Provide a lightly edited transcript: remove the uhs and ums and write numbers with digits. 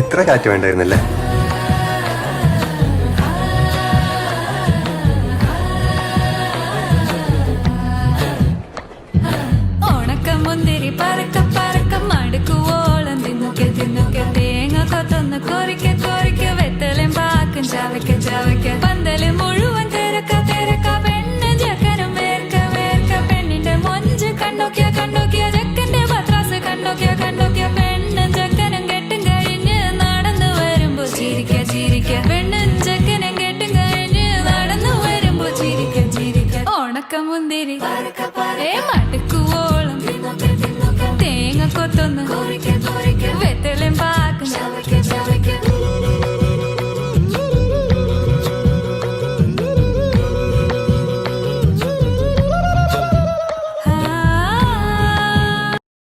ഇത്ര കാറ്റ് വേണ്ടായിരുന്നല്ലേ? ഓണക്കമുന്തിരി പറക്ക പറക്ക മടുക്കുവോളം തിന്നുക്കെ തിന്നുക്കെ തേങ്ങ കൊത്തൊന്ന് കൊറിക്ക കൊറിക്ക വെത്തലും പാക്കും ചവയ്ക്ക ചവയ്ക്ക പന്തല് മുഴുവൻ തിരക്ക തിരക്ക പെണ്ണ് ജക്കനും വേർക്ക വേർക്ക പെണ്ണിന്റെ മൊഞ്ച് കണ്ടോക്കിയ കണ്ടോക്കിയ ജക്കന്റെ പത്രാസ് കണ്ടോക്കിയ കണ്ടോക്കിയ പെണ്ണും ജക്കനും കെട്ടും കഴിഞ്ഞ് നടന്നു വരുമ്പോ ചിരിക്ക ചിരിക്ക പെണ്ണും ജക്കനും കെട്ടും കഴിഞ്ഞ് നടന്നു വരുമ്പോ ചിരിക്ക ചിരിക്ക ഓണക്കമുന്തിരി